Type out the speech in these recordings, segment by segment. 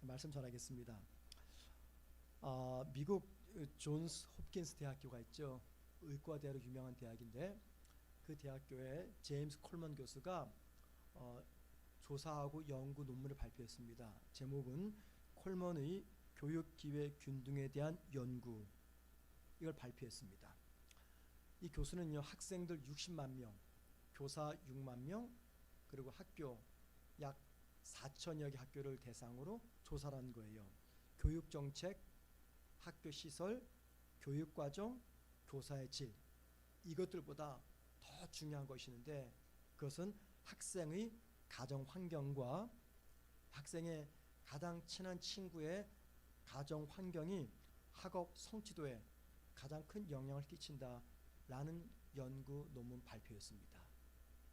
말씀 전하겠습니다. 미국 존스 홉킨스 대학교가 있죠. 의과대학으로 유명한 대학인데 그 대학교의 제임스 콜먼 교수가 조사하고 연구 논문을 발표했습니다. 제목은 콜먼의 교육기회 균등에 대한 연구, 이걸 발표했습니다. 이 교수는요, 학생들 60만 명, 교사 6만 명, 그리고 학교 약 4천여 개 학교를 대상으로 조사를 한 거예요. 교육정책, 학교 시설, 교육과정, 교사의 질, 이것들보다 더 중요한 것이 있는데 그것은 학생의 가정 환경과 학생의 가장 친한 친구의 가정 환경이 학업 성취도에 가장 큰 영향을 끼친다라는 연구 논문 발표였습니다.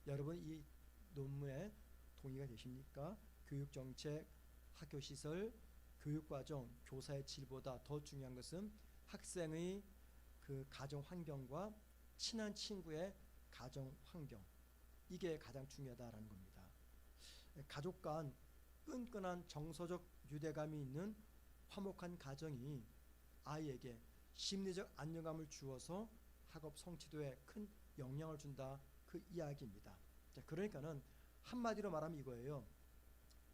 여러분, 이 논문에 동의가 되십니까? 교육정책, 학교시설, 교육과정, 교사의 질보다 더 중요한 것은 학생의 그 가정 환경과 친한 친구의 가정 환경, 이게 가장 중요하다라는 겁니다. 가족 간 끈끈한 정서적 유대감이 있는 화목한 가정이 아이에게 심리적 안정감을 주어서 학업 성취도에 큰 영향을 준다, 그 이야기입니다. 자, 그러니까는 한마디로 말하면 이거예요.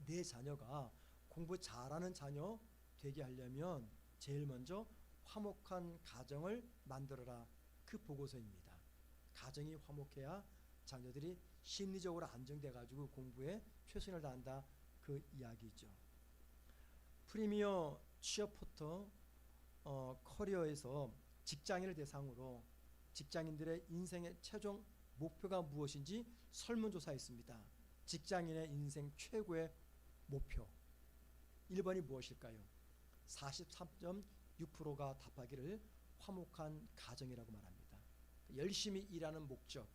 내 자녀가 공부 잘하는 자녀 되게 하려면 제일 먼저 화목한 가정을 만들어라, 그 보고서입니다. 가정이 화목해야 자녀들이 심리적으로 안정돼 가지고 공부에 최선을 다한다, 그 이야기죠. 프리미어 취업 포터 커리어에서 직장인을 대상으로 직장인들의 인생의 최종 목표가 무엇인지 설문조사했습니다. 직장인의 인생 최고의 목표 1번이 무엇일까요? 43.6%가 답하기를 화목한 가정이라고 말합니다. 열심히 일하는 목적,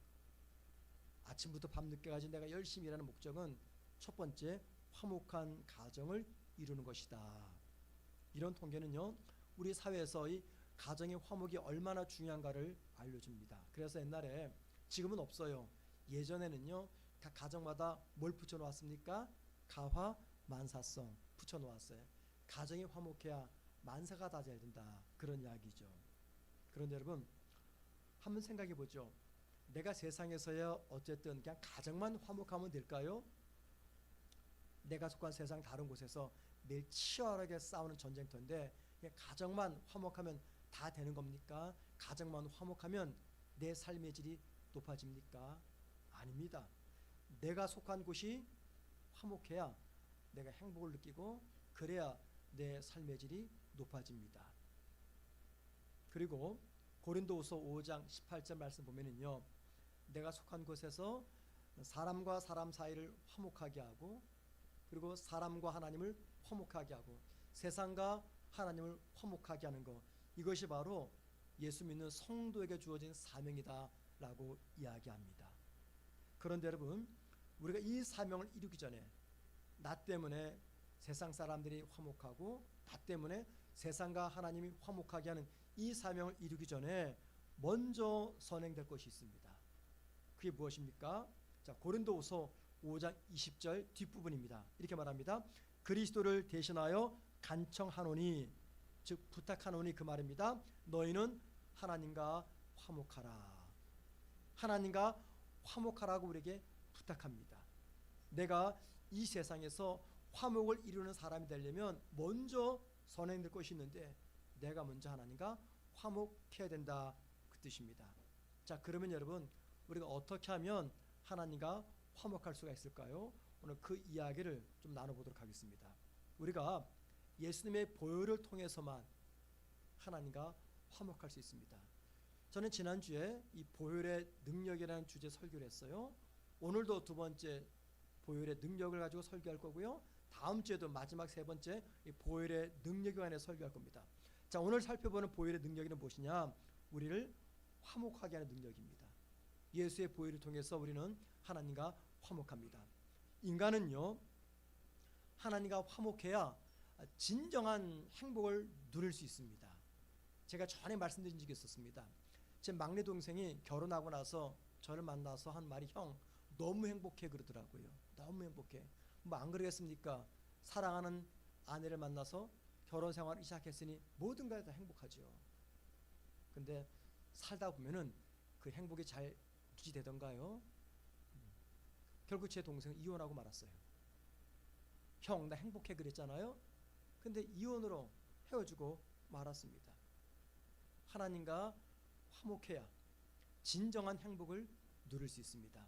아침부터 밤늦게까지 내가 열심히 일하는 목적은 첫 번째, 화목한 가정을 이루는 것이다. 이런 통계는요, 우리 사회에서 이 가정의 화목이 얼마나 중요한가를 알려줍니다. 그래서 옛날에, 지금은 없어요, 예전에는요, 각 가정마다 뭘 붙여놓았습니까? 가화 만사성 붙여놓았어요. 가정이 화목해야 만사가 다 잘 된다, 그런 이야기죠. 그런데 여러분, 한번 생각해 보죠. 내가 세상에서야 어쨌든 그냥 가정만 화목하면 될까요? 내가 속한 세상 다른 곳에서 매일 치열하게 싸우는 전쟁터인데 가정만 화목하면 다 되는 겁니까? 가정만 화목하면 내 삶의 질이 높아집니까? 아닙니다. 내가 속한 곳이 화목해야 내가 행복을 느끼고 그래야 내 삶의 질이 높아집니다. 그리고 고린도후서 5장 18절 말씀 보면은요, 내가 속한 곳에서 사람과 사람 사이를 화목하게 하고, 그리고 사람과 하나님을 화목하게 하고, 세상과 하나님을 화목하게 하는 것, 이것이 바로 예수 믿는 성도에게 주어진 사명이다 라고 이야기합니다. 그런데 여러분, 우리가 이 사명을 이루기 전에 나 때문에 세상 사람들이 화목하고 나 때문에 세상과 하나님이 화목하게 하는 이 사명을 이루기 전에 먼저 선행될 것이 있습니다. 그게 무엇입니까? 자, 고린도후서 5장 20절 뒷부분입니다. 이렇게 말합니다. 그리스도를 대신하여 간청하노니, 즉 부탁하노니, 그 말입니다. 너희는 하나님과 화목하라. 하나님과 화목하라고 우리에게 부탁합니다. 내가 이 세상에서 화목을 이루는 사람이 되려면 먼저 선행될 것이 있는데 내가 먼저 하나님과 화목해야 된다, 그 뜻입니다. 자, 그러면 여러분, 우리가 어떻게 하면 하나님과 화목할 수가 있을까요? 오늘 그 이야기를 좀 나눠보도록 하겠습니다. 우리가 예수님의 보혈을 통해서만 하나님과 화목할 수 있습니다. 저는 지난주에 이 보혈의 능력이라는 주제 설교를 했어요. 오늘도 두 번째 보혈의 능력을 가지고 설교할 거고요. 다음 주에도 마지막 세 번째 이 보혈의 능력에 관해 설교할 겁니다. 자, 오늘 살펴보는 보혈의 능력은 무엇이냐? 우리를 화목하게 하는 능력입니다. 예수의 보혈을 통해서 우리는 하나님과 화목합니다. 인간은요, 하나님과 화목해야 진정한 행복을 누릴 수 있습니다. 제가 전에 말씀드린 적이 있었습니다. 제 막내 동생이 결혼하고 나서 저를 만나서 한 말이, 형 너무 행복해, 그러더라고요. 너무 행복해. 뭐 안 그러겠습니까? 사랑하는 아내를 만나서 결혼 생활을 시작했으니 모든 것에 다 행복하죠. 근데 살다 보면은 그 행복이 잘 유지되던가요? 결국 제 동생은 이혼하고 말았어요. 형, 나 행복해 그랬잖아요. 근데 이혼으로 헤어지고 말았습니다. 하나님과 화목해야 진정한 행복을 누릴 수 있습니다.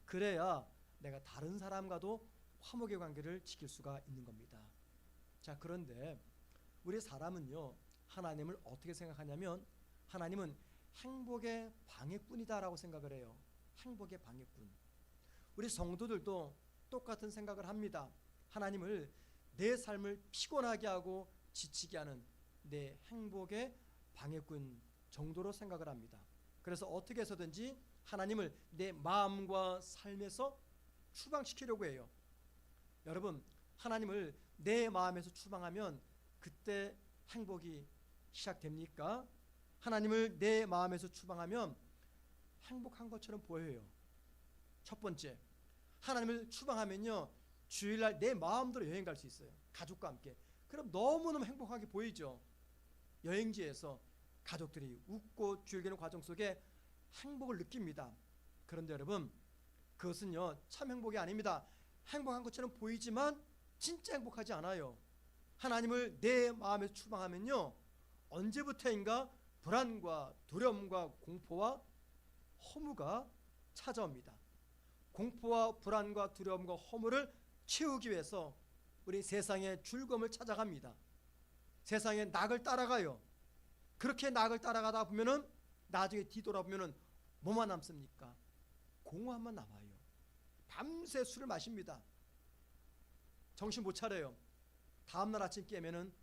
그래야 내가 다른 사람과도 화목의 관계를 지킬 수가 있는 겁니다. 자, 그런데 우리 사람은요, 하나님을 어떻게 생각하냐면 하나님은 행복의 방해꾼이다라고 생각을 해요. 행복의 방해꾼. 우리 성도들도 똑같은 생각을 합니다. 하나님을 내 삶을 피곤하게 하고 지치게 하는 내 행복의 방해꾼 정도로 생각을 합니다. 그래서 어떻게 해서든지 하나님을 내 마음과 삶에서 추방시키려고 해요. 여러분, 하나님을 내 마음에서 추방하면 그때 행복이 시작됩니까? 하나님을 내 마음에서 추방하면 행복한 것처럼 보여요. 첫 번째, 하나님을 추방하면요, 주일날 내 마음대로 여행 갈 수 있어요. 가족과 함께. 그럼 너무너무 행복하게 보이죠. 여행지에서 가족들이 웃고 즐기는 과정 속에 행복을 느낍니다. 그런데 여러분, 그것은요, 참 행복이 아닙니다. 행복한 것처럼 보이지만 진짜 행복하지 않아요. 하나님을 내 마음에서 추방하면요, 언제부터인가 불안과 두려움과 공포와 허무가 찾아옵니다. 공포와 불안과 두려움과 허무를 채우기 위해서 우리 세상의 즐거움을 찾아갑니다. 세상의 낙을 따라가요. 그렇게 낙을 따라가다 보면은 나중에 뒤돌아보면은 뭐만 남습니까? 공허함만 남아요. 밤새 술을 마십니다. 정신 못 차려요. 다음날 아침 깨면은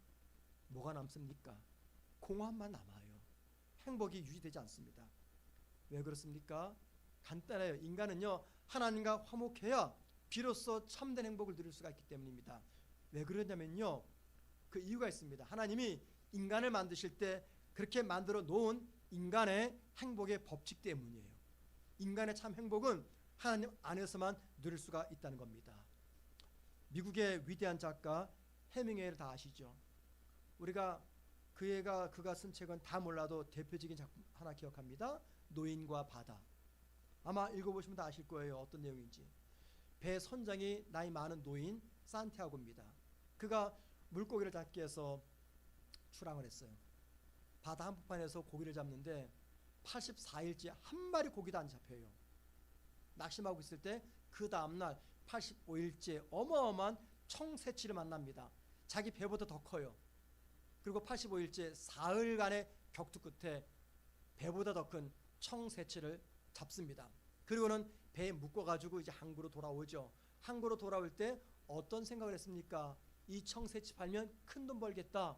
뭐가 남습니까? 공허함만 남아요. 행복이 유지되지 않습니다. 왜 그렇습니까? 간단해요. 인간은요, 하나님과 화목해야 비로소 참된 행복을 누릴 수가 있기 때문입니다. 왜 그러냐면요, 그 이유가 있습니다. 하나님이 인간을 만드실 때 그렇게 만들어 놓은 인간의 행복의 법칙 때문이에요. 인간의 참 행복은 하나님 안에서만 누릴 수가 있다는 겁니다. 미국의 위대한 작가 해밍웨이를 다 아시죠? 우리가 그가 쓴 책은 다 몰라도 대표적인 작품 하나 기억합니다. 노인과 바다. 아마 읽어보시면 다 아실 거예요. 어떤 내용인지. 배 선장이 나이 많은 노인 산티아고입니다. 그가 물고기를 잡기 위해서 출항을 했어요. 바다 한복판에서 고기를 잡는데 84일째 한 마리 고기도 안 잡혀요. 낙심하고 있을 때 그 다음날 85일째 어마어마한 청새치를 만납니다. 자기 배보다 더 커요. 그리고 85일째 사흘간의 격투 끝에 배보다 더 큰 청새치를 잡습니다. 그리고는 배에 묶어가지고 이제 항구로 돌아오죠. 항구로 돌아올 때 어떤 생각을 했습니까? 이 청새치 팔면 큰 돈 벌겠다.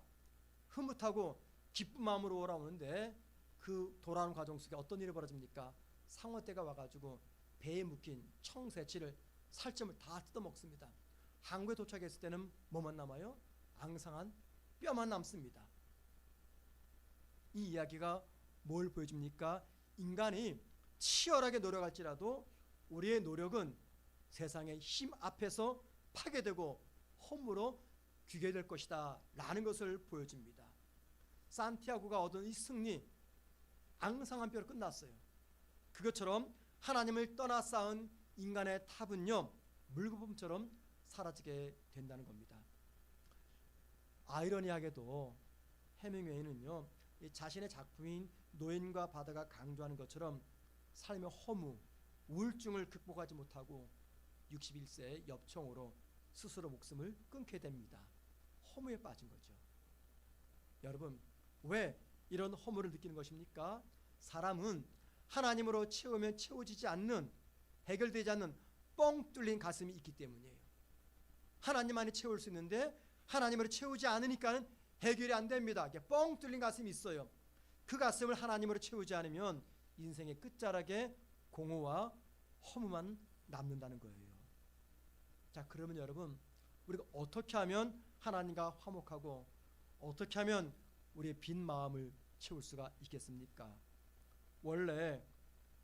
흐뭇하고 기쁜 마음으로 돌아오는데 그 돌아오는 과정 속에 어떤 일이 벌어집니까? 상어떼가 와가지고 배에 묶인 청새치를 살점을 다 뜯어먹습니다. 항구에 도착했을 때는 뭐만 남아요? 앙상한 뼈만 남습니다. 이 이야기가 뭘 보여줍니까? 인간이 치열하게 노력할지라도 우리의 노력은 세상의 힘 앞에서 파괴되고 허무로 귀결될 것이다 라는 것을 보여줍니다. 산티아고가 얻은 이 승리, 앙상한 뼈로 끝났어요. 그것처럼 하나님을 떠나 쌓은 인간의 탑은요, 물거품처럼 사라지게 된다는 겁니다. 아이러니하게도 해밍웨이는요, 자신의 작품인 노인과 바다가 강조하는 것처럼 삶의 허무, 우울증을 극복하지 못하고 61세의 엽총으로 스스로 목숨을 끊게 됩니다. 허무에 빠진 거죠. 여러분, 왜 이런 허무를 느끼는 것입니까? 사람은 하나님으로 채우면 채워지지 않는, 해결되지 않는 뻥 뚫린 가슴이 있기 때문이에요. 하나님만이 채울 수 있는데 하나님으로 채우지 않으니까는 해결이 안 됩니다. 뻥 뚫린 가슴이 있어요. 그 가슴을 하나님으로 채우지 않으면 인생의 끝자락에 공허와 허무만 남는다는 거예요. 자, 그러면 여러분, 우리가 어떻게 하면 하나님과 화목하고 어떻게 하면 우리의 빈 마음을 채울 수가 있겠습니까? 원래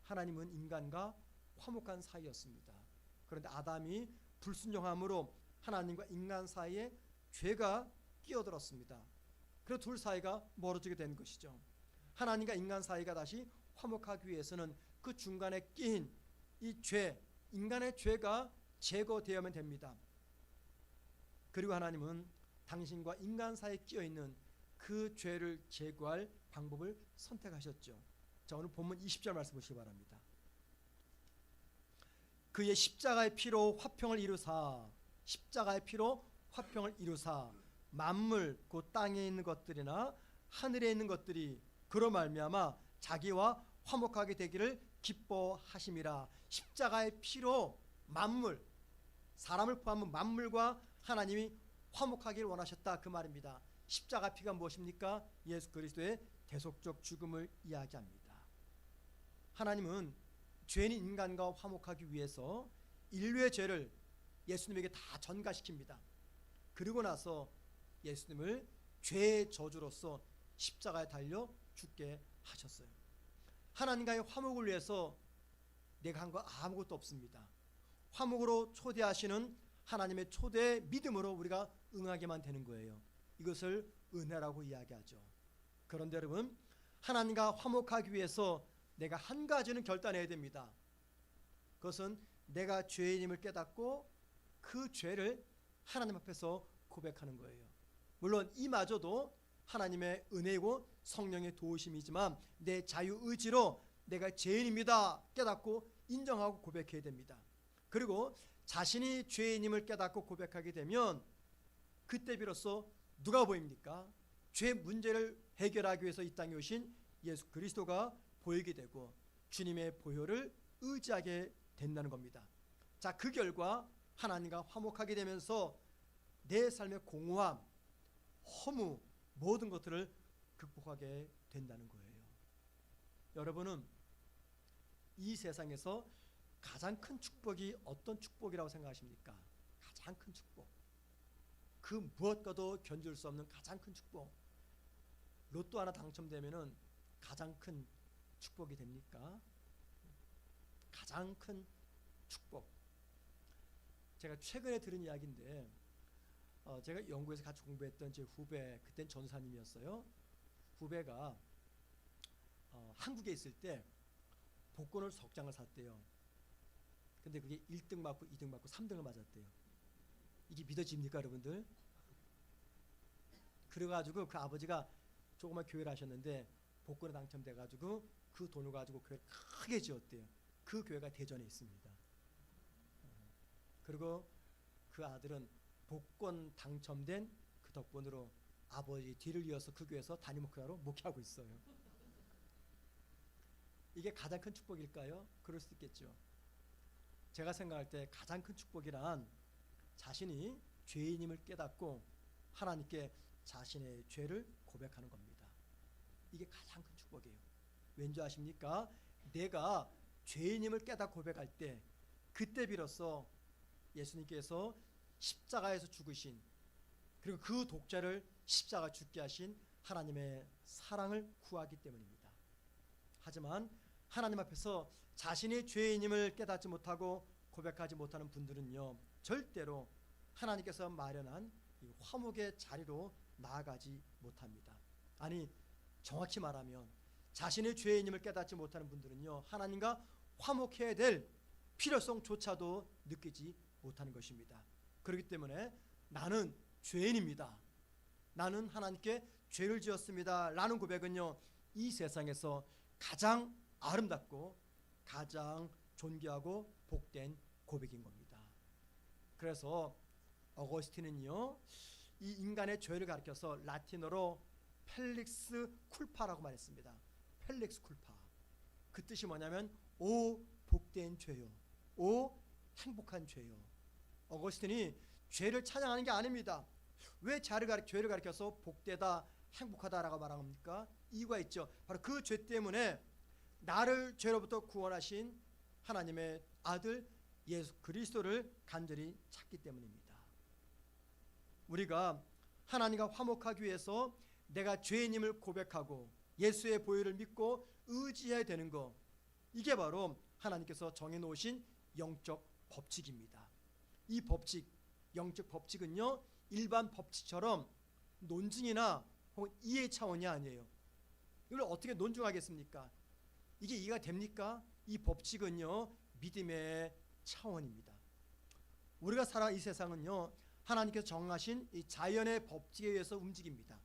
하나님은 인간과 화목한 사이였습니다. 그런데 아담이 불순종함으로 하나님과 인간 사이에 죄가 끼어들었습니다. 그리고 둘 사이가 멀어지게 된 것이죠. 하나님과 인간 사이가 다시 화목하기 위해서는 그 중간에 끼인 이 죄, 인간의 죄가 제거되어야만 됩니다. 그리고 하나님은 당신과 인간 사이에 끼어있는 그 죄를 제거할 방법을 선택하셨죠. 자, 오늘 본문 20절 말씀 보시기 바랍니다. 그의 십자가의 피로 화평을 이루사, 십자가의 피로 화평을 이루사 만물 곧 땅에 있는 것들이나 하늘에 있는 것들이 그로 말미암아 자기와 화목하게 되기를 기뻐하심이라. 십자가의 피로 만물, 사람을 포함한 만물과 하나님이 화목하기를 원하셨다, 그 말입니다. 십자가 피가 무엇입니까? 예수 그리스도의 대속적 죽음을 이야기합니다. 하나님은 죄인인 인간과 화목하기 위해서 인류의 죄를 예수님에게 다 전가시킵니다. 그리고 나서 예수님을 죄의 저주로서 십자가에 달려 죽게 하셨어요. 하나님과의 화목을 위해서 내가 한 거 아무것도 없습니다. 화목으로 초대하시는 하나님의 초대의 믿음으로 우리가 응하게만 되는 거예요. 이것을 은혜라고 이야기하죠. 그런데 여러분, 하나님과 화목하기 위해서 내가 한 가지는 결단해야 됩니다. 그것은 내가 죄인임을 깨닫고 그 죄를 하나님 앞에서 고백하는 거예요. 물론 이마저도 하나님의 은혜이고 성령의 도우심이지만 내 자유의지로 내가 죄인입니다 깨닫고 인정하고 고백해야 됩니다. 그리고 자신이 죄인임을 깨닫고 고백하게 되면 그때 비로소 누가 보입니까? 죄 문제를 해결하기 위해서 이 땅에 오신 예수 그리스도가 보이게 되고 주님의 보혈을 의지하게 된다는 겁니다. 자, 그 결과 하나님과 화목하게 되면서 내 삶의 공허함, 허무, 모든 것들을 극복하게 된다는 거예요. 여러분은 이 세상에서 가장 큰 축복이 어떤 축복이라고 생각하십니까? 가장 큰 축복, 그 무엇과도 견줄 수 없는 가장 큰 축복. 로또 하나 당첨되면은 가장 큰 축복이 됩니까? 가장 큰 축복. 제가 최근에 들은 이야기인데 제가 영국에서 같이 공부했던 제 후배, 그땐 전사님이었어요. 후배가 한국에 있을 때 복권을 석 장을 샀대요. 근데 그게 1등 맞고 2등 맞고 3등을 맞았대요. 이게 믿어집니까, 여러분들? 그래가지고 그 아버지가 조그만 교회를 하셨는데 복권에 당첨돼가지고 그 돈을 가지고 교회를 크게 지었대요. 그 교회가 대전에 있습니다. 그리고 그 아들은 복권 당첨된 그 덕분으로 아버지 뒤를 이어서 그 교회에서 담임 목회자로 목회하고 있어요. 이게 가장 큰 축복일까요? 그럴 수도 있겠죠. 제가 생각할 때 가장 큰 축복이란 자신이 죄인임을 깨닫고 하나님께 자신의 죄를 고백하는 겁니다. 이게 가장 큰 축복이에요. 왠지 아십니까? 내가 죄인임을 깨닫고 고백할 때 그때 비로소 예수님께서 십자가에서 죽으신, 그리고 그 독자를 십자가 죽게 하신 하나님의 사랑을 구하기 때문입니다. 하지만 하나님 앞에서 자신의 죄인임을 깨닫지 못하고 고백하지 못하는 분들은요, 절대로 하나님께서 마련한 이 화목의 자리로 나아가지 못합니다. 아니, 정확히 말하면 자신의 죄인임을 깨닫지 못하는 분들은요, 하나님과 화목해야 될 필요성조차도 느끼지 못하는 것입니다. 그렇기 때문에 나는 죄인입니다, 나는 하나님께 죄를 지었습니다 라는 고백은요, 이 세상에서 가장 아름답고 가장 존귀하고 복된 고백인 겁니다. 그래서 어거스틴은요, 이 인간의 죄를 가리켜서 라틴어로 펠릭스 쿨파라고 말했습니다. 펠릭스 쿨파. 그 뜻이 뭐냐면 오 복된 죄요, 오 행복한 죄요. 어거스틴이 죄를 찬양하는 게 아닙니다. 왜 죄를 가리켜서 복되다, 행복하다라고 말합니까? 이유가 있죠. 바로 그 죄 때문에 나를 죄로부터 구원하신 하나님의 아들 예수 그리스도를 간절히 찾기 때문입니다. 우리가 하나님과 화목하기 위해서 내가 죄인임을 고백하고 예수의 보혈을 믿고 의지해야 되는 것, 이게 바로 하나님께서 정해놓으신 영적 법칙입니다. 이 법칙, 영적 법칙은요, 일반 법칙처럼 논증이나 혹은 이해 차원이 아니에요. 이걸 어떻게 논증하겠습니까? 이게 이해가 됩니까? 이 법칙은요, 믿음의 차원입니다. 우리가 살아가는 이 세상은요, 하나님께서 정하신 이 자연의 법칙에 의해서 움직입니다.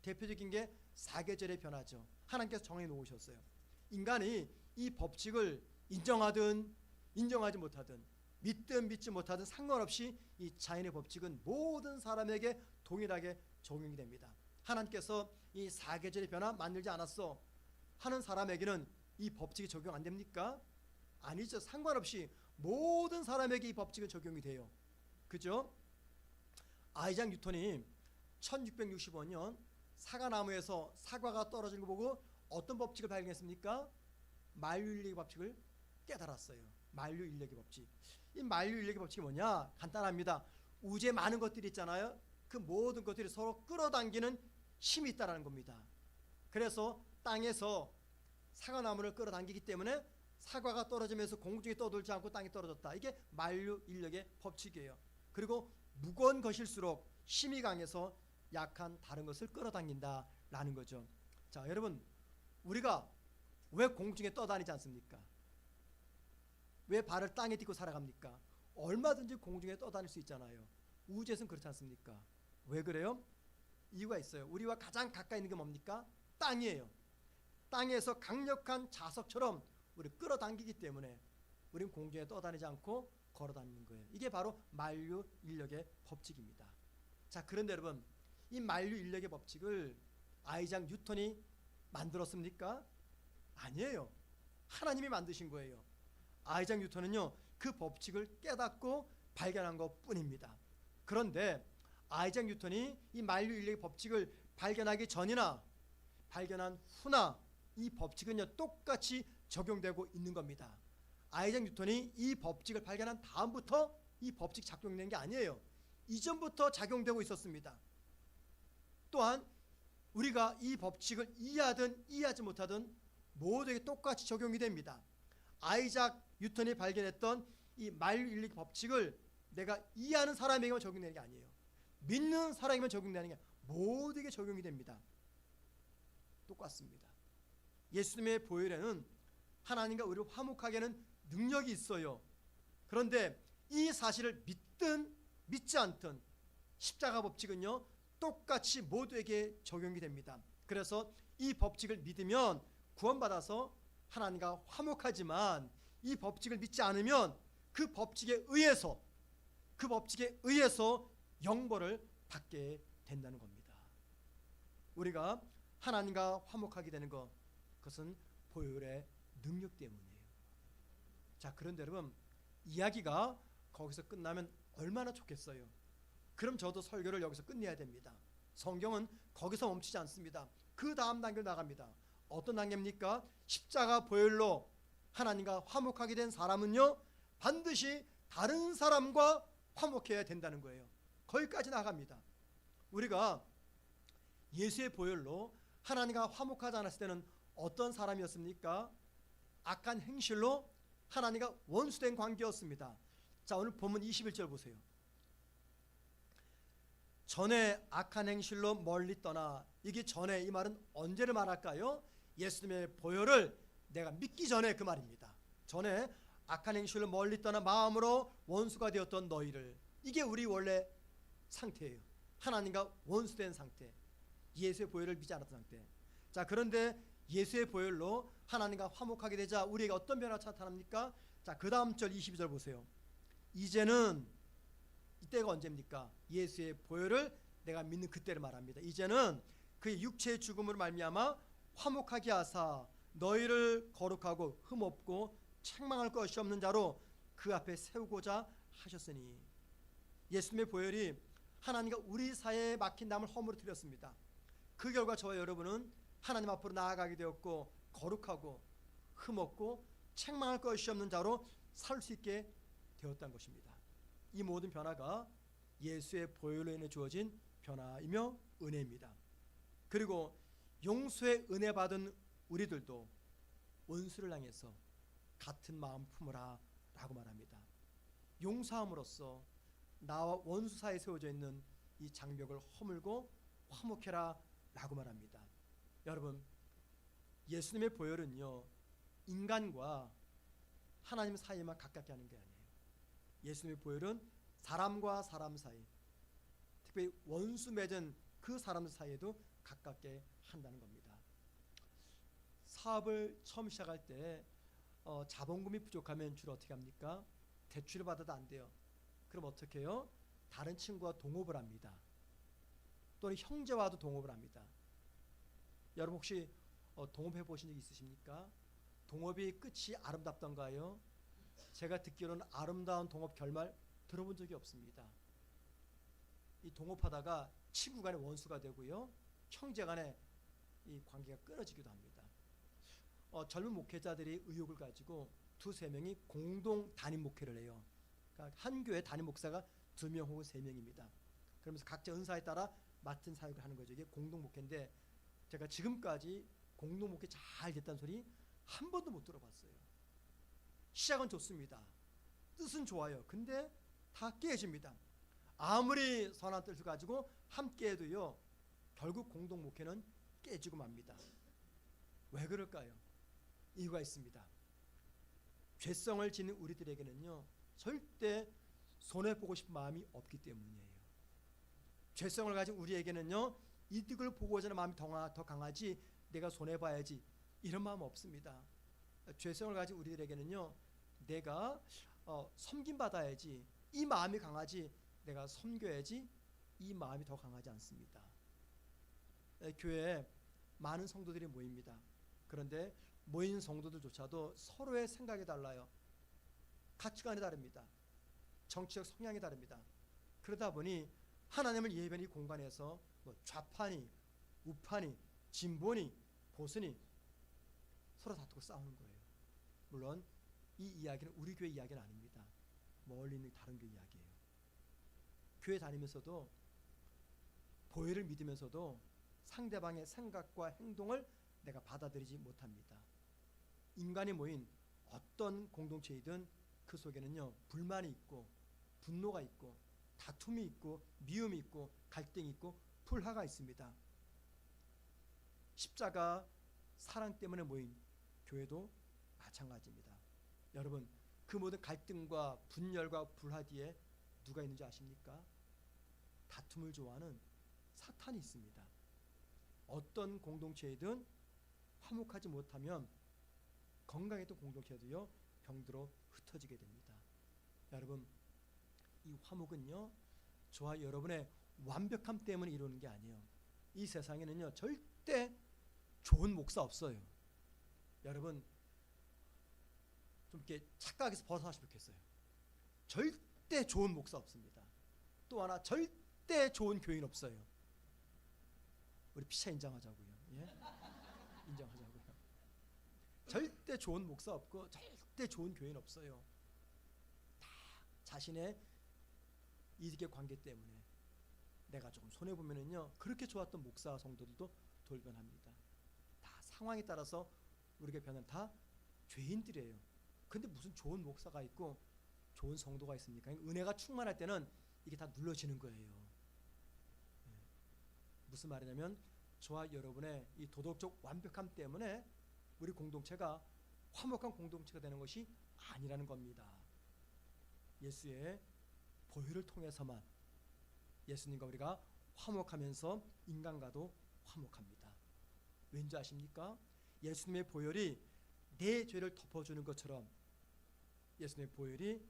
대표적인 게 사계절의 변화죠. 하나님께서 정해 놓으셨어요. 인간이 이 법칙을 인정하든 인정하지 못하든 믿든 믿지 못하든 상관없이 이 자연의 법칙은 모든 사람에게 동일하게 적용이 됩니다. 하나님께서 이 사계절의 변화 만들지 않았어 하는 사람에게는 이 법칙이 적용 안 됩니까? 아니죠. 상관없이 모든 사람에게 이 법칙은 적용이 돼요. 그죠? 아이작 뉴턴이 1665년 사과나무에서 사과가 떨어진 거 보고 어떤 법칙을 발견했습니까? 만류인력의 법칙을 깨달았어요. 만류인력의 법칙. 이 만류인력의 법칙이 뭐냐? 간단합니다. 우주에 많은 것들이 있잖아요. 그 모든 것들이 서로 끌어당기는 힘이 있다는 겁니다. 그래서 땅에서 사과나무를 끌어당기기 때문에 사과가 떨어지면서 공중에 떠돌지 않고 땅에 떨어졌다. 이게 만류인력의 법칙이에요. 그리고 무거운 것일수록 힘이 강해서 약한 다른 것을 끌어당긴다라는 거죠. 자, 여러분, 우리가 왜 공중에 떠다니지 않습니까? 왜 발을 땅에 딛고 살아갑니까? 얼마든지 공중에 떠다닐 수 있잖아요. 우주에서는 그렇지 않습니까? 왜 그래요? 이유가 있어요. 우리와 가장 가까이 있는 게 뭡니까? 땅이에요. 땅에서 강력한 자석처럼 우리를 끌어당기기 때문에 우리는 공중에 떠다니지 않고 걸어다니는 거예요. 이게 바로 만류인력의 법칙입니다. 자, 그런데 여러분, 이 만류인력의 법칙을 아이작 뉴턴이 만들었습니까? 아니에요. 하나님이 만드신 거예요. 아이작 뉴턴은요, 그 법칙을 깨닫고 발견한 것 뿐입니다. 그런데 아이작 뉴턴이 이 만류인력의 법칙을 발견하기 전이나 발견한 후나 이 법칙은요, 똑같이 적용되고 있는 겁니다. 아이작 뉴턴이 이 법칙을 발견한 다음부터 이 법칙 작동된 게 아니에요. 이전부터 작용되고 있었습니다. 또한 우리가 이 법칙을 이해하든 이해하지 못하든 모두에게 똑같이 적용이 됩니다. 아이작 뉴턴이 발견했던 이 만류인력 법칙을 내가 이해하는 사람에게만 적용되는 게 아니에요. 믿는 사람에게만 적용되는 게 모두에게 적용이 됩니다. 똑같습니다. 예수님의 보혈에는 하나님과 우리를 화목하게 하는 능력이 있어요. 그런데 이 사실을 믿든 믿지 않든 십자가 법칙은요, 똑같이 모두에게 적용이 됩니다. 그래서 이 법칙을 믿으면 구원받아서 하나님과 화목하지만 이 법칙을 믿지 않으면 그 법칙에 의해서 영벌을 받게 된다는 겁니다. 우리가 하나님과 화목하게 되는 것, 그것은 보혈의 능력 때문이에요. 자, 그런데 여러분, 이야기가 거기서 끝나면 얼마나 좋겠어요. 그럼 저도 설교를 여기서 끝내야 됩니다. 성경은 거기서 멈추지 않습니다. 그 다음 단계로 나갑니다. 어떤 단계입니까? 십자가 보혈로 하나님과 화목하게 된 사람은요, 반드시 다른 사람과 화목해야 된다는 거예요. 거기까지 나갑니다. 우리가 예수의 보혈로 하나님과 화목하지 않았을 때는 어떤 사람이었습니까? 악한 행실로 하나님과 원수된 관계였습니다. 자, 오늘 본문 21절 보세요. 전에 악한 행실로 멀리 떠나, 이게 전에, 이 말은 언제를 말할까요? 예수님의 보혈을 내가 믿기 전에 그 말입니다. 전에 악한 행실로 멀리 떠나 마음으로 원수가 되었던 너희를, 이게 우리 원래 상태예요. 하나님과 원수된 상태, 예수의 보혈을 믿지 않았던 상태. 자, 그런데 예수의 보혈로 하나님과 화목하게 되자 우리에게 어떤 변화가 나타납니까? 자, 그 다음 절 22절 보세요. 이제는, 이때가 언제입니까? 예수의 보혈을 내가 믿는 그때를 말합니다. 이제는 그의 육체의 죽음으로 말미암아 화목하게 하사 너희를 거룩하고 흠없고 책망할 것이 없는 자로 그 앞에 세우고자 하셨으니, 예수님의 보혈이 하나님과 우리 사이에 막힌 담을 허물어뜨렸습니다. 그 결과 저와 여러분은 하나님 앞으로 나아가게 되었고, 거룩하고 흠없고 책망할 것이 없는 자로 살 수 있게 되었다는 것입니다. 이 모든 변화가 예수의 보혈로 인해 주어진 변화이며 은혜입니다. 그리고 용서의 은혜 받은 우리들도 원수를 향해서 같은 마음 품으라 라고 말합니다. 용서함으로써 나와 원수 사이에 세워져 있는 이 장벽을 허물고 화목해라 라고 말합니다. 여러분, 예수님의 보혈은요, 인간과 하나님 사이에만 가깝게 하는 게 아니에요. 예수님의 보혈은 사람과 사람 사이, 특별히 원수 맺은 그 사람들 사이에도 가깝게 한다는 겁니다. 사업을 처음 시작할 때 자본금이 부족하면 주로 어떻게 합니까? 대출을 받아도 안 돼요. 그럼 어떻게 해요? 다른 친구와 동업을 합니다. 또는 형제와도 동업을 합니다. 여러분 혹시 동업해 보신 적 있으십니까? 동업이 끝이 아름답던가요? 제가 듣기로는 아름다운 동업 결말 들어본 적이 없습니다. 이 동업하다가 친구 간의 원수가 되고요, 형제 간의 이 관계가 끊어지기도 합니다. 젊은 목회자들이 의욕을 가지고 두세 명이 공동 담임 목회를 해요. 그러니까 한 교회 담임 목사가 2명 혹은 3명입니다. 그러면서 각자 은사에 따라 맡은 사역을 하는 거죠. 이게 공동 목회인데, 제가 지금까지 공동 목회 잘 됐다는 소리 한 번도 못 들어봤어요. 시작은 좋습니다. 뜻은 좋아요. 근데 다 깨집니다. 아무리 선한 뜻을 가지고 함께 해도요, 결국 공동 목회는 깨지고 맙니다. 왜 그럴까요? 이유가 있습니다. 죄성을 지닌 우리들에게는요, 절대 손해보고 싶은 마음이 없기 때문이에요. 죄성을 가진 우리에게는요, 이득을 보고자 하는 마음이 더 강하지 내가 손해봐야지 이런 마음 없습니다. 죄성을 가진 우리들에게는요, 내가 섬김받아야지 이 마음이 강하지 내가 섬겨야지 이 마음이 더 강하지 않습니다. 교회에 많은 성도들이 모입니다. 그런데 모인 성도들조차도 서로의 생각이 달라요. 가치관이 다릅니다. 정치적 성향이 다릅니다. 그러다 보니 하나님을 예배하는 이 공간에서 좌파니 우파니 진보니 보수니 서로 다투고 싸우는 거예요. 물론 이 이야기는 우리 교회 이야기는 아닙니다. 멀리 있는 다른 교회 이야기예요. 교회 다니면서도 보혈을 믿으면서도 상대방의 생각과 행동을 내가 받아들이지 못합니다. 인간이 모인 어떤 공동체이든 그 속에는요, 불만이 있고 분노가 있고 다툼이 있고 미움이 있고 갈등이 있고 불화가 있습니다. 십자가 사랑 때문에 모인 교회도 마찬가지입니다. 여러분, 그 모든 갈등과 분열과 불화 뒤에 누가 있는지 아십니까? 다툼을 좋아하는 사탄이 있습니다. 어떤 공동체이든 화목하지 못하면 건강했던 공동체도요, 병들어 흩어지게 됩니다. 여러분, 이 화목은요, 저와 여러분의 완벽함 때문에 이루는 게 아니에요. 이 세상에는요, 절대 좋은 목사 없어요. 여러분, 좀 이렇게 착각에서 벗어나시면 좋겠어요. 절대 좋은 목사 없습니다. 또 하나, 절대 좋은 교인 없어요. 우리 피차 인정하자고요. 예? 인정하자고요. 절대 좋은 목사 없고 절대 좋은 교인 없어요. 다 자신의 이득의 관계 때문에 내가 조금 손해보면은요, 그렇게 좋았던 목사 성도들도 돌변합니다. 다 상황에 따라서 우리가 변한 다 죄인들이에요. 근데 무슨 좋은 목사가 있고 좋은 성도가 있습니까? 은혜가 충만할 때는 이게 다 눌러지는 거예요. 무슨 말이냐면 저와 여러분의 이 도덕적 완벽함 때문에 우리 공동체가 화목한 공동체가 되는 것이 아니라는 겁니다. 예수의 보혈을 통해서만 예수님과 우리가 화목하면서 인간과도 화목합니다. 왠지 아십니까? 예수님의 보혈이 내 죄를 덮어주는 것처럼 예수님의 보혈이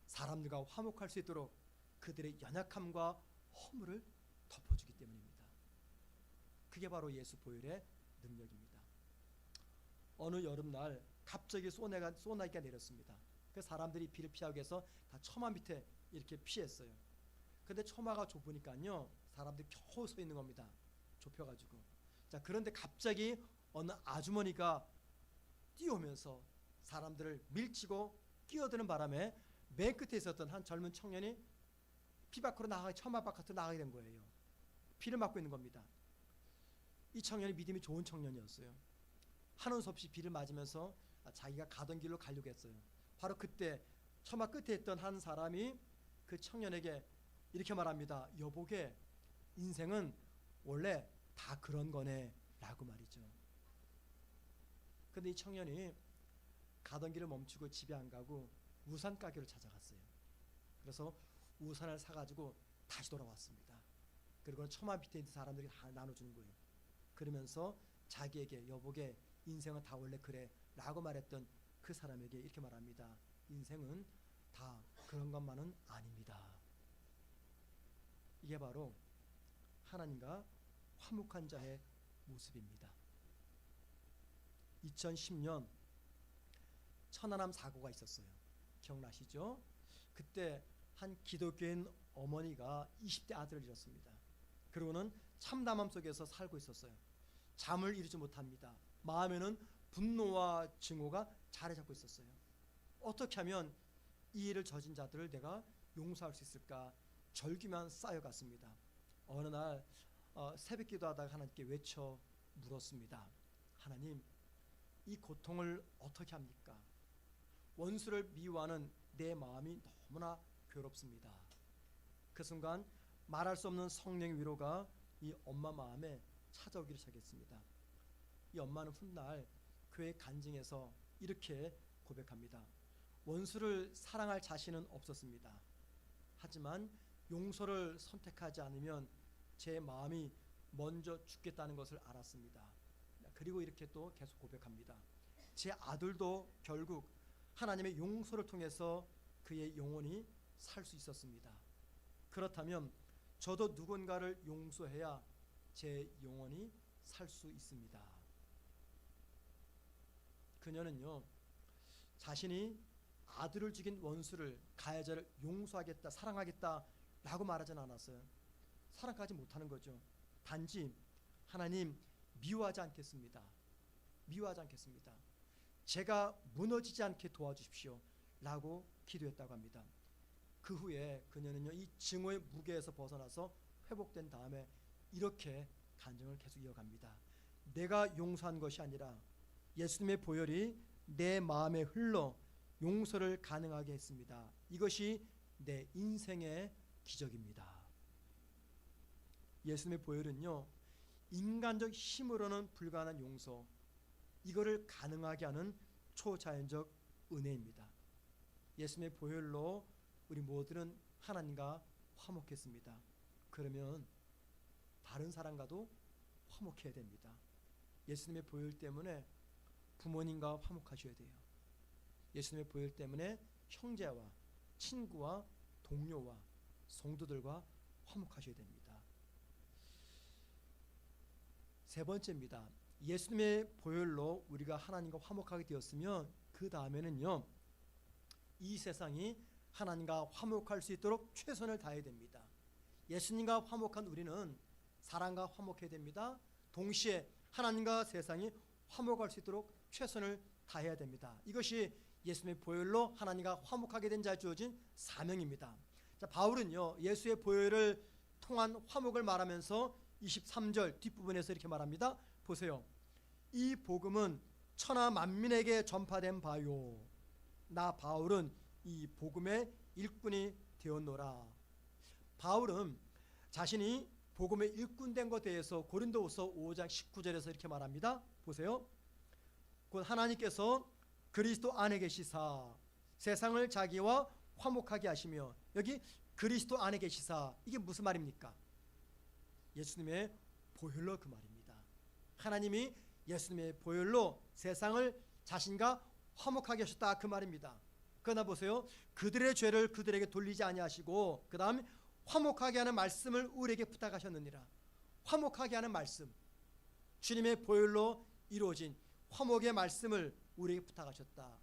사람들과 화목할 수 있도록 그들의 연약함과 허물을 덮어주기 때문입니다. 그게 바로 예수 보혈의 능력입니다. 어느 여름날 갑자기 소나기가 내렸습니다. 그 사람들이 비를 피하기 위해서 다 처마 밑에 이렇게 피했어요. 근데 처마가 좁으니까요, 사람들이 겨우 서 있는 겁니다. 좁혀가지고. 자, 그런데 갑자기 어느 아주머니가 뛰어오면서 사람들을 밀치고 끼어드는 바람에 맨 끝에 있었던 한 젊은 청년이 피 밖으로 처마 바깥으로 나가게 된 거예요. 피를 맞고 있는 겁니다. 이 청년이 믿음이 좋은 청년이었어요. 한운 수 없이 비를 맞으면서 자기가 가던 길로 가려고 했어요. 바로 그때 처마 끝에 있던 한 사람이 그 청년에게 이렇게 말합니다. 여보게 인생은 원래 다 그런 거네 라고 말이죠. 근데 이 청년이 가던 길을 멈추고 집에 안 가고 우산 가게를 찾아갔어요. 그래서 우산을 사가지고 다시 돌아왔습니다. 그리고 처마 밑에 있는 사람들이 다 나눠주는 거예요. 그러면서 자기에게 여보게 인생은 다 원래 그래 라고 말했던 그 사람에게 이렇게 말합니다. 인생은 다 그런 것만은 아닙니다. 이게 바로 하나님과 화목한 자의 모습입니다. 2010년 천안함 사고가 있었어요. 기억나시죠? 그때 한 기독교인 어머니가 20대 아들을 잃었습니다. 그리고는 참담함 속에서 살고 있었어요. 잠을 이루지 못합니다. 마음에는 분노와 증오가 자리 잡고 있었어요. 어떻게 하면 이 일을 저진 자들을 내가 용서할 수 있을까? 절규만 쌓여갔습니다. 어느 날 새벽 기도하다가 하나님께 외쳐 물었습니다. 하나님, 이 고통을 어떻게 합니까? 원수를 미워하는 내 마음이 너무나 괴롭습니다. 그 순간 말할 수 없는 성령의 위로가 이 엄마 마음에 찾아오기를 시작했습니다. 이 엄마는 훗날 교회 간증에서 이렇게 고백합니다. 원수를 사랑할 자신은 없었습니다. 하지만 용서를 선택하지 않으면 제 마음이 먼저 죽겠다는 것을 알았습니다. 그리고 이렇게 또 계속 고백합니다. 제 아들도 결국 하나님의 용서를 통해서 그의 영혼이 살 수 있었습니다. 그렇다면 저도 누군가를 용서해야 제 영혼이 살 수 있습니다. 그녀는요, 자신이 아들을 죽인 원수를, 가해자를 용서하겠다, 사랑하겠다 라고 말하진 않았어요. 사랑까지 못하는 거죠. 단지 하나님 미워하지 않겠습니다. 미워하지 않겠습니다. 제가 무너지지 않게 도와주십시오 라고 기도했다고 합니다. 그 후에 그녀는요, 이 증오의 무게에서 벗어나서 회복된 다음에 이렇게 간증을 계속 이어갑니다. 내가 용서한 것이 아니라 예수님의 보혈이 내 마음에 흘러 용서를 가능하게 했습니다. 이것이 내 인생의 기적입니다. 예수님의 보혈은요, 인간적 힘으로는 불가능한 용서, 이거를 가능하게 하는 초자연적 은혜입니다. 예수님의 보혈로 우리 모두는 하나님과 화목했습니다. 그러면 다른 사람과도 화목해야 됩니다. 예수님의 보혈 때문에 부모님과 화목하셔야 돼요. 예수님의 보혈 때문에 형제와 친구와 동료와 성도들과 화목하셔야 됩니다. 세 번째입니다. 예수님의 보혈로 우리가 하나님과 화목하게 되었으면 그 다음에는요, 이 세상이 하나님과 화목할 수 있도록 최선을 다해야 됩니다. 예수님과 화목한 우리는 사랑과 화목해야 됩니다. 동시에 하나님과 세상이 화목할 수 있도록 최선을 다해야 됩니다. 이것이 예수님의 보혈로 하나님과 화목하게 된 자에 주어진 사명입니다. 자, 바울은요, 예수의 보혈을 통한 화목을 말하면서 23절 뒷부분에서 이렇게 말합니다. 보세요. 이 복음은 천하 만민에게 전파된 바요. 나 바울은 이 복음의 일꾼이 되었노라. 바울은 자신이 복음의 일꾼된 것에 대해서 고린도후서 5장 19절에서 이렇게 말합니다. 보세요. 곧 하나님께서 그리스도 안에 계시사 세상을 자기와 화목하게 하시며, 여기 그리스도 안에 계시사, 이게 무슨 말입니까? 예수님의 보혈로 그 말입니다. 하나님이 예수님의 보혈로 세상을 자신과 화목하게 하셨다 그 말입니다. 그러나 보세요. 그들의 죄를 그들에게 돌리지 아니하시고 그 다음 화목하게 하는 말씀을 우리에게 부탁하셨느니라. 화목하게 하는 말씀, 주님의 보혈로 이루어진 화목의 말씀을 우리에게 부탁하셨다.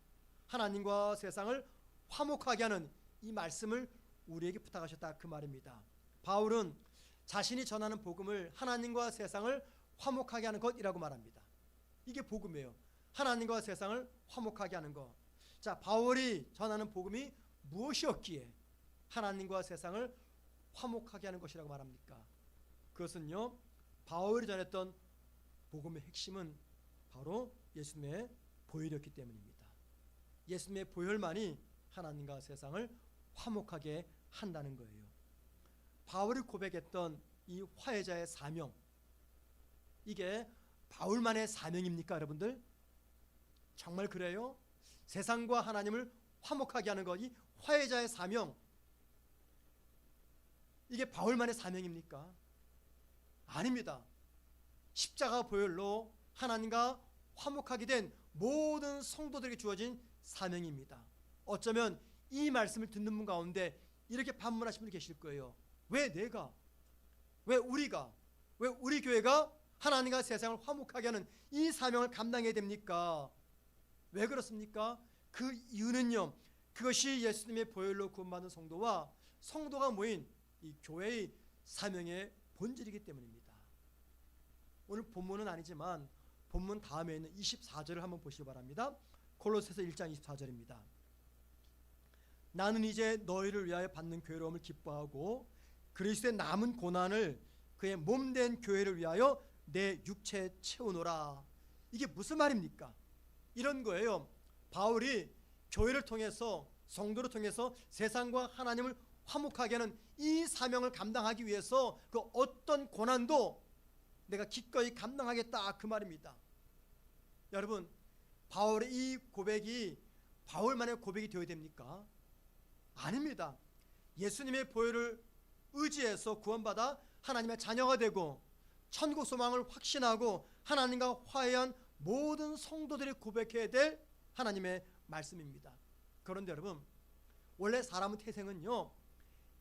하나님과 세상을 화목하게 하는 이 말씀을 우리에게 부탁하셨다 그 말입니다. 바울은 자신이 전하는 복음을 하나님과 세상을 화목하게 하는 것이라고 말합니다. 이게 복음이에요. 하나님과 세상을 화목하게 하는 것. 자, 바울이 전하는 복음이 무엇이었기에 하나님과 세상을 화목하게 하는 것이라고 말합니까? 그것은요, 바울이 전했던 복음의 핵심은 바로 예수님의 보혈이었기 때문입니다. 예수님의 보혈만이 하나님과 세상을 화목하게 한다는 거예요. 바울이 고백했던 이 화해자의 사명, 이게 바울만의 사명입니까, 여러분들? 정말 그래요? 세상과 하나님을 화목하게 하는 것, 이 화해자의 사명, 이게 바울만의 사명입니까? 아닙니다. 십자가 보혈로 하나님과 화목하게 된 모든 성도들에게 주어진 사명입니다. 어쩌면 이 말씀을 듣는 분 가운데 이렇게 반문하시는 분이 계실 거예요. 왜 내가, 왜 우리가, 왜 우리 교회가 하나님과 세상을 화목하게 하는 이 사명을 감당해야 됩니까? 왜 그렇습니까? 그 이유는요, 그것이 예수님의 보혈로 구원받은 성도와 성도가 모인 이 교회의 사명의 본질이기 때문입니다. 오늘 본문은 아니지만 본문 다음에 있는 24절을 한번 보시기 바랍니다. 골로새서 1장 24절입니다. 나는 이제 너희를 위하여 받는 괴로움을 기뻐하고 그리스도의 남은 고난을 그의 몸된 교회를 위하여 내 육체에 채우노라. 이게 무슨 말입니까? 이런 거예요. 바울이 교회를 통해서, 성도를 통해서 세상과 하나님을 화목하게 하는 이 사명을 감당하기 위해서 그 어떤 고난도 내가 기꺼이 감당하겠다, 그 말입니다. 여러분, 바울의 이 고백이 바울만의 고백이 되어야 됩니까? 아닙니다. 예수님의 보혈을 의지해서 구원받아 하나님의 자녀가 되고 천국 소망을 확신하고 하나님과 화해한 모든 성도들이 고백해야 될 하나님의 말씀입니다. 그런데 여러분, 원래 사람의 태생은요,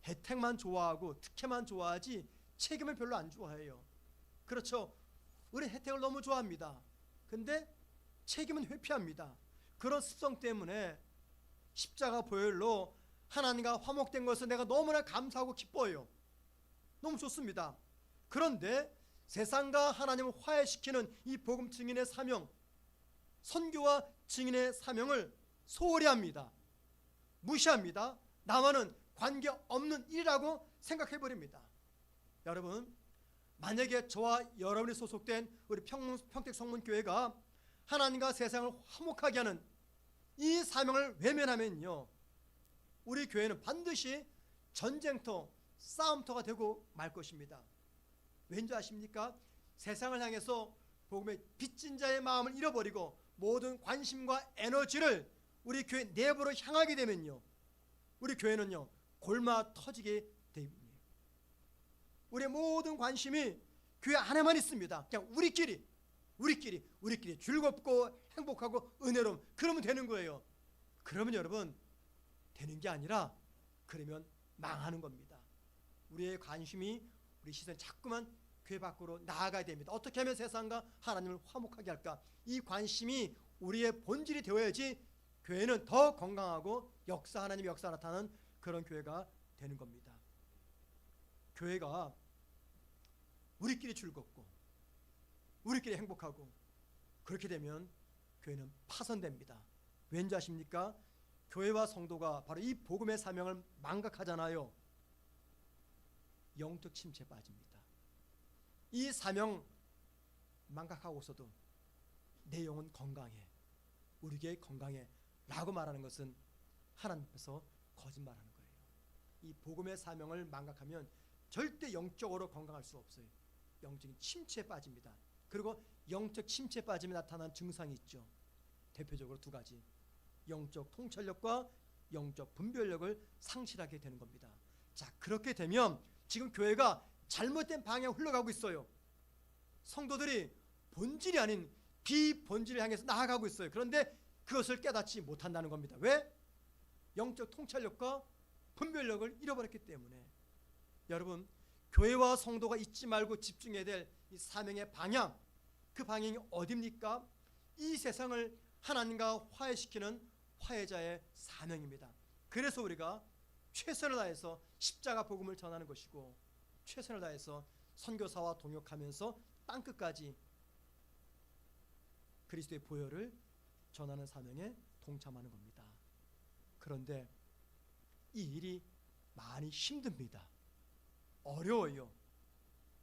혜택만 좋아하고 특혜만 좋아하지 책임을 별로 안 좋아해요. 그렇죠? 우리 혜택을 너무 좋아합니다. 근데 책임은 회피합니다. 그런 습성 때문에 십자가 보혈로 하나님과 화목된 것을 내가 너무나 감사하고 기뻐요. 너무 좋습니다. 그런데 세상과 하나님을 화해시키는 이 복음 증인의 사명, 선교와 증인의 사명을 소홀히 합니다. 무시합니다. 나와는 관계없는 일이라고 생각해버립니다. 여러분, 만약에 저와 여러분이 소속된 우리 평택성문교회가 하나님과 세상을 화목하게 하는 이 사명을 외면하면요, 우리 교회는 반드시 전쟁터, 싸움터가 되고 말 것입니다. 왠지 아십니까? 세상을 향해서 복음의 빚진 자의 마음을 잃어버리고 모든 관심과 에너지를 우리 교회 내부로 향하게 되면요, 우리 교회는요 골마 터지게 됩니다. 우리의 모든 관심이 교회 안에만 있습니다. 그냥 우리끼리 즐겁고 행복하고 은혜로움, 그러면 되는 거예요. 그러면 여러분, 되는 게 아니라 그러면 망하는 겁니다. 우리의 관심이, 우리 시선이 자꾸만 교회 밖으로 나아가야 됩니다. 어떻게 하면 세상과 하나님을 화목하게 할까? 이 관심이 우리의 본질이 되어야지 교회는 더 건강하고 하나님의 역사 나타나는 그런 교회가 되는 겁니다. 교회가 우리끼리 즐겁고 우리끼리 행복하고 그렇게 되면 교회는 파손됩니다. 왠지 아십니까? 교회와 성도가 바로 이 복음의 사명을 망각하잖아요. 영적 침체에 빠집니다. 이 사명 망각하고서도 내 영혼 건강해, 우리 교회 건강해 라고 말하는 것은 하나님 앞에서 거짓말하는 거예요. 이 복음의 사명을 망각하면 절대 영적으로 건강할 수 없어요. 영적인 침체에 빠집니다. 그리고 영적 침체에 빠지면 나타나는 증상이 있죠. 대표적으로 두 가지, 영적 통찰력과 영적 분별력을 상실하게 되는 겁니다. 자, 그렇게 되면 지금 교회가 잘못된 방향으로 흘러가고 있어요. 성도들이 본질이 아닌 비본질을 향해서 나아가고 있어요. 그런데 그것을 깨닫지 못한다는 겁니다. 왜? 영적 통찰력과 분별력을 잃어버렸기 때문에. 여러분, 교회와 성도가 잊지 말고 집중해야 될 이 사명의 방향, 그 방향이 어디입니까? 이 세상을 하나님과 화해시키는 화해자의 사명입니다. 그래서 우리가 최선을 다해서 십자가 복음을 전하는 것이고, 최선을 다해서 선교사와 동역하면서 땅끝까지 그리스도의 보혈을 전하는 사명에 동참하는 겁니다. 그런데 이 일이 많이 힘듭니다. 어려워요.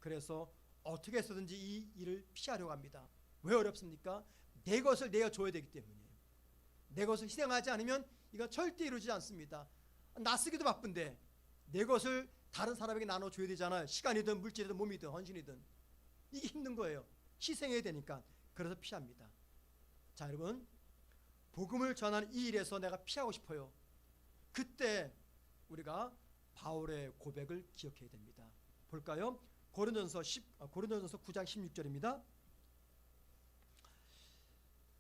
그래서 어떻게 해서든지 이 일을 피하려고 합니다. 왜 어렵습니까? 내 것을 내가 줘야 되기 때문이에요. 내 것을 희생하지 않으면 이거 절대 이루어지지 않습니다. 나 쓰기도 바쁜데 내 것을 다른 사람에게 나눠줘야 되잖아요. 시간이든 물질이든 몸이든 헌신이든. 이게 힘든 거예요. 희생해야 되니까. 그래서 피합니다. 자, 여러분, 복음을 전하는 이 일에서 내가 피하고 싶어요. 그때 우리가 바울의 고백을 기억해야 됩니다. 볼까요? 고린도전서 9장 16절입니다.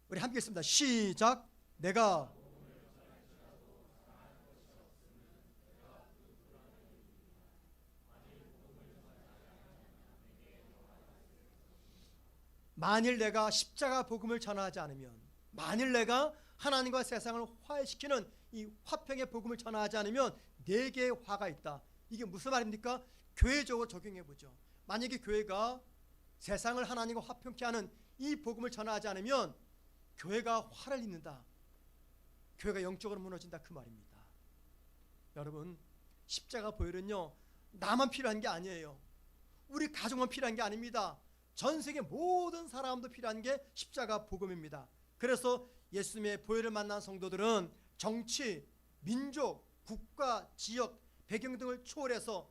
우리 함께 읽습니다. 시작. 내가 만일 내가 십자가 복음을 전하지 않으면, 만일 내가 하나님과 세상을 화해시키는 이 화평의 복음을 전하지 않으면 내게 화가 있다. 이게 무슨 말입니까? 교회적으로 적용해 보죠. 만약에 교회가 세상을 하나님과 화평케 하는 이 복음을 전하지 않으면 교회가 화를 입는다. 교회가 영적으로 무너진다, 그 말입니다. 여러분, 십자가 보혈은요, 나만 필요한 게 아니에요. 우리 가족만 필요한 게 아닙니다. 전 세계 모든 사람도 필요한 게 십자가 복음입니다. 그래서 예수님의 보혈을 만난 성도들은 정치, 민족, 국가, 지역, 배경 등을 초월해서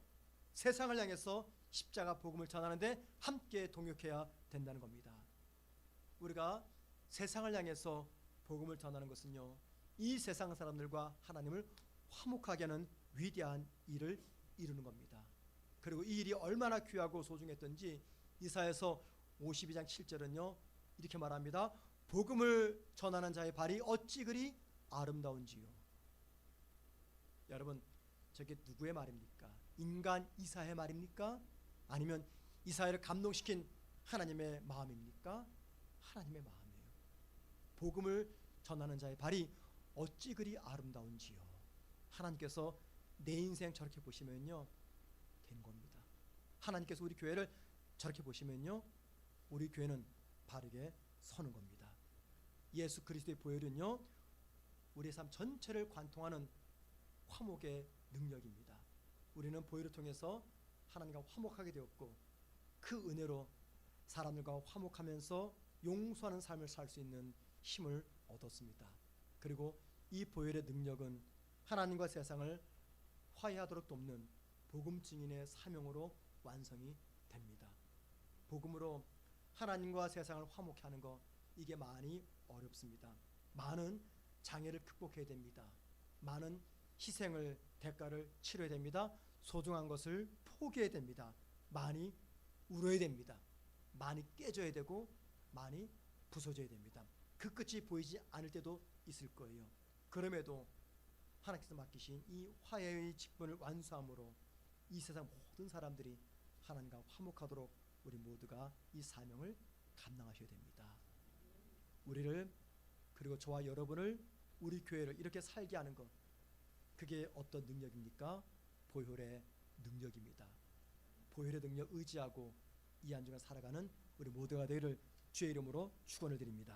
세상을 향해서 십자가 복음을 전하는데 함께 동역해야 된다는 겁니다. 우리가 세상을 향해서 복음을 전하는 것은요, 이 세상 사람들과 하나님을 화목하게 하는 위대한 일을 이루는 겁니다. 그리고 이 일이 얼마나 귀하고 소중했던지 이사야서 52장 7절은요 이렇게 말합니다. 복음을 전하는 자의 발이 어찌 그리 아름다운지요. 여러분, 저게 누구의 말입니까? 인간 이사야의 말입니까? 아니면 이사야를 감동시킨 하나님의 마음입니까? 하나님의 마음이에요. 복음을 전하는 자의 발이 어찌 그리 아름다운지요. 하나님께서 내 인생 저렇게 보시면요 된 겁니다. 하나님께서 우리 교회를 저렇게 보시면요 우리 교회는 바르게 서는 겁니다. 예수 그리스도의 보혈은요 우리의 삶 전체를 관통하는 화목의 능력입니다. 우리는 보혈을 통해서 하나님과 화목하게 되었고 그 은혜로 사람들과 화목하면서 용서하는 삶을 살 수 있는 힘을 얻었습니다. 그리고 이 보혈의 능력은 하나님과 세상을 화해하도록 돕는 복음 증인의 사명으로 완성이 됩니다. 복음으로 하나님과 세상을 화목케 하는 것, 이게 많이 어렵습니다. 많은 장애를 극복해야 됩니다. 많은 희생을, 대가를 치러야 됩니다. 소중한 것을 포기해야 됩니다. 많이 울어야 됩니다. 많이 깨져야 되고 많이 부서져야 됩니다. 그 끝이 보이지 않을 때도 있을 거예요. 그럼에도 하나님께서 맡기신 이 화해의 직분을 완수함으로 이 세상 모든 사람들이 하나님과 화목하도록 우리 모두가 이 사명을 감당하셔야 됩니다. 우리를, 그리고 저와 여러분을, 우리 교회를 이렇게 살게 하는 것, 그게 어떤 능력입니까? 보혈의 능력입니다. 보혈의 능력 의지하고 이 한 주간 살아가는 우리 모두가 되기를 주의 이름으로 축원을 드립니다.